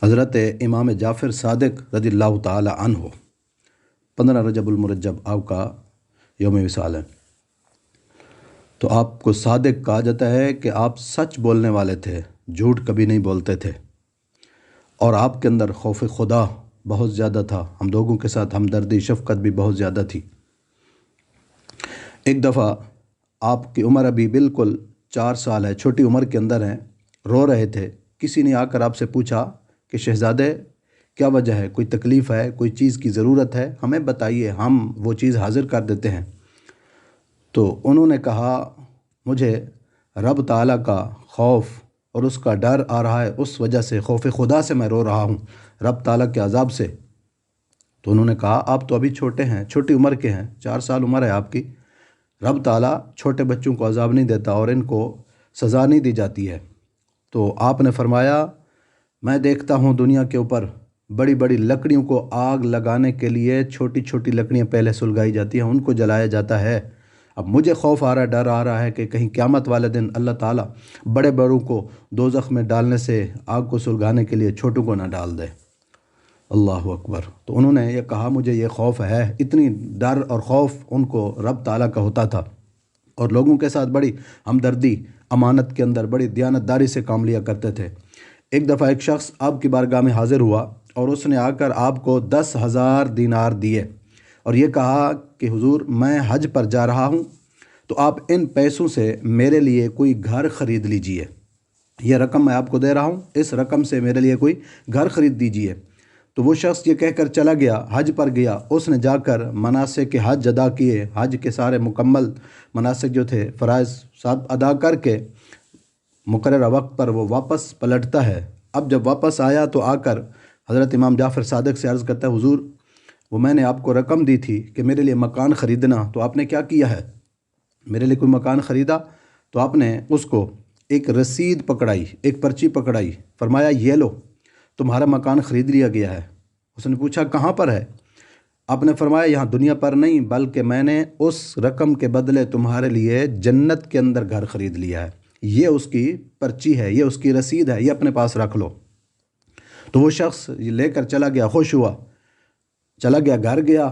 حضرت امام جعفر صادق رضی اللہ تعالی عنہ 15 رجب المرجب آپ کا یوم وصال ہے۔ تو آپ کو صادق کہا جاتا ہے کہ آپ سچ بولنے والے تھے، جھوٹ کبھی نہیں بولتے تھے، اور آپ کے اندر خوف خدا بہت زیادہ تھا، ہم لوگوں کے ساتھ ہمدردی شفقت بھی بہت زیادہ تھی۔ ایک دفعہ آپ کی عمر ابھی بالکل 4 سال ہے، چھوٹی عمر کے اندر ہیں، رو رہے تھے۔ کسی نے آ کر آپ سے پوچھا کہ شہزادے کیا وجہ ہے، کوئی تکلیف ہے، کوئی چیز کی ضرورت ہے، ہمیں بتائیے، ہم وہ چیز حاضر کر دیتے ہیں۔ تو انہوں نے کہا مجھے رب تعالیٰ کا خوف اور اس کا ڈر آ رہا ہے، اس وجہ سے خوف خدا سے میں رو رہا ہوں، رب تعالیٰ کے عذاب سے۔ تو انہوں نے کہا آپ تو ابھی چھوٹے ہیں، چھوٹی عمر کے ہیں، 4 سال عمر ہے آپ کی، رب تعالیٰ چھوٹے بچوں کو عذاب نہیں دیتا اور ان کو سزا نہیں دی جاتی ہے۔ تو آپ نے فرمایا میں دیکھتا ہوں دنیا کے اوپر بڑی بڑی لکڑیوں کو آگ لگانے کے لیے چھوٹی چھوٹی لکڑیاں پہلے سلگائی جاتی ہیں، ان کو جلایا جاتا ہے۔ اب مجھے خوف آ رہا ہے، ڈر آ رہا ہے کہ کہیں قیامت والے دن اللہ تعالیٰ بڑے بڑوں کو دوزخ میں ڈالنے سے آگ کو سلگانے کے لیے چھوٹوں کو نہ ڈال دے۔ اللہ اکبر۔ تو انہوں نے یہ کہا مجھے یہ خوف ہے، اتنی ڈر اور خوف ان کو رب تعالیٰ کا ہوتا تھا، اور لوگوں کے ساتھ بڑی ہمدردی، امانت کے اندر بڑی دیانتداری سے کام لیا کرتے تھے۔ ایک دفعہ ایک شخص آپ کی بارگاہ میں حاضر ہوا اور اس نے آ کر آپ کو 10,000 دینار دیے اور یہ کہا کہ حضور میں حج پر جا رہا ہوں، تو آپ ان پیسوں سے میرے لیے کوئی گھر خرید لیجئے، یہ رقم میں آپ کو دے رہا ہوں، اس رقم سے میرے لیے کوئی گھر خرید دیجئے۔ تو وہ شخص یہ کہہ کر چلا گیا، حج پر گیا، اس نے جا کر مناسک حج ادا کیے، حج کے سارے مکمل مناسک جو تھے فرائض سب ادا کر کے مقررہ وقت پر وہ واپس پلٹتا ہے۔ اب جب واپس آیا تو آ کر حضرت امام جعفر صادق سے عرض کرتا ہے حضور وہ میں نے آپ کو رقم دی تھی کہ میرے لیے مکان خریدنا، تو آپ نے کیا کیا ہے؟ میرے لیے کوئی مکان خریدا؟ تو آپ نے اس کو ایک رسید پکڑائی، ایک پرچی پکڑائی، فرمایا یہ لو تمہارا مکان خرید لیا گیا ہے۔ اس نے پوچھا کہاں پر ہے؟ آپ نے فرمایا یہاں دنیا پر نہیں، بلکہ میں نے اس رقم کے بدلے تمہارے لیے جنت کے اندر گھر خرید لیا ہے، یہ اس کی پرچی ہے، یہ اس کی رسید ہے، یہ اپنے پاس رکھ لو۔ تو وہ شخص لے کر چلا گیا، خوش ہوا، چلا گیا، گھر گیا۔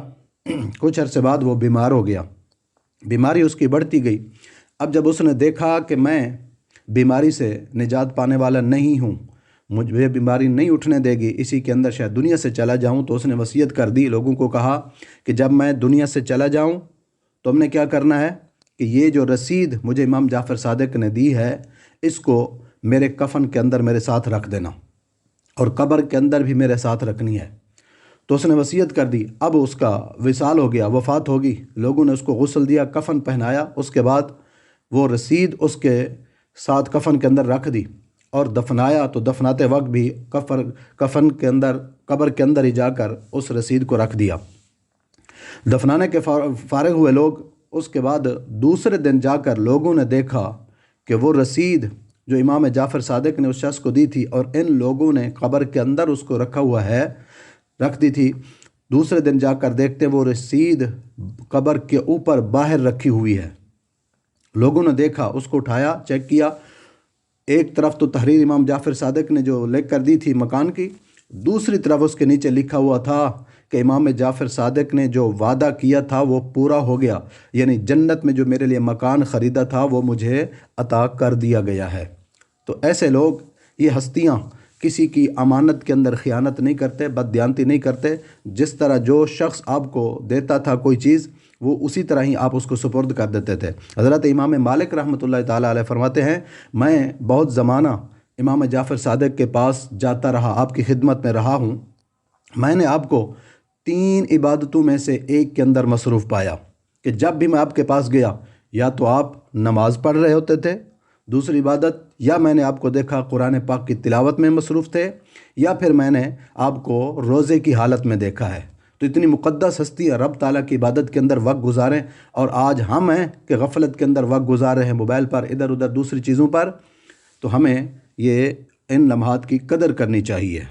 کچھ عرصے بعد وہ بیمار ہو گیا، بیماری اس کی بڑھتی گئی۔ اب جب اس نے دیکھا کہ میں بیماری سے نجات پانے والا نہیں ہوں، مجھے بیماری نہیں اٹھنے دے گی، اسی کے اندر شاید دنیا سے چلا جاؤں، تو اس نے وصیت کر دی، لوگوں کو کہا کہ جب میں دنیا سے چلا جاؤں تو ہم نے کیا کرنا ہے کہ یہ جو رسید مجھے امام جعفر صادق نے دی ہے اس کو میرے کفن کے اندر میرے ساتھ رکھ دینا، اور قبر کے اندر بھی میرے ساتھ رکھنی ہے۔ تو اس نے وصیت کر دی۔ اب اس کا وصال ہو گیا، وفات ہوگی، لوگوں نے اس کو غسل دیا، کفن پہنایا، اس کے بعد وہ رسید اس کے ساتھ کفن کے اندر رکھ دی اور دفنایا۔ تو دفناتے وقت بھی کفن کے اندر، قبر کے اندر ہی جا کر اس رسید کو رکھ دیا۔ دفنانے کے فارغ ہوئے لوگ، اس کے بعد دوسرے دن جا کر لوگوں نے دیکھا کہ وہ رسید جو امام جعفر صادق نے اس شخص کو دی تھی اور ان لوگوں نے قبر کے اندر اس کو رکھا ہوا ہے، رکھ دی تھی، دوسرے دن جا کر دیکھتے وہ رسید قبر کے اوپر باہر رکھی ہوئی ہے۔ لوگوں نے دیکھا، اس کو اٹھایا، چیک کیا، ایک طرف تو تحریر امام جعفر صادق نے جو لکھ کر دی تھی مکان کی، دوسری طرف اس کے نیچے لکھا ہوا تھا کہ امام جعفر صادق نے جو وعدہ کیا تھا وہ پورا ہو گیا، یعنی جنت میں جو میرے لیے مکان خریدا تھا وہ مجھے عطا کر دیا گیا ہے۔ تو ایسے لوگ، یہ ہستیاں کسی کی امانت کے اندر خیانت نہیں کرتے، بددیانتی نہیں کرتے، جس طرح جو شخص آپ کو دیتا تھا کوئی چیز وہ اسی طرح ہی آپ اس کو سپرد کر دیتے تھے۔ حضرت امام مالک رحمۃ اللہ تعالیٰ علیہ فرماتے ہیں میں بہت زمانہ امام جعفر صادق کے پاس جاتا رہا، آپ کی خدمت میں رہا ہوں، میں نے آپ کو 3 عبادتوں میں سے ایک کے اندر مصروف پایا کہ جب بھی میں آپ کے پاس گیا یا تو آپ نماز پڑھ رہے ہوتے تھے، دوسری عبادت، یا میں نے آپ کو دیکھا قرآن پاک کی تلاوت میں مصروف تھے، یا پھر میں نے آپ کو روزے کی حالت میں دیکھا ہے۔ تو اتنی مقدس ہستی رب تعالیٰ کی عبادت کے اندر وقت گزاریں، اور آج ہم ہیں کہ غفلت کے اندر وقت گزار رہے ہیں، موبائل پر، ادھر ادھر دوسری چیزوں پر۔ تو ہمیں یہ ان لمحات کی قدر کرنی چاہیے۔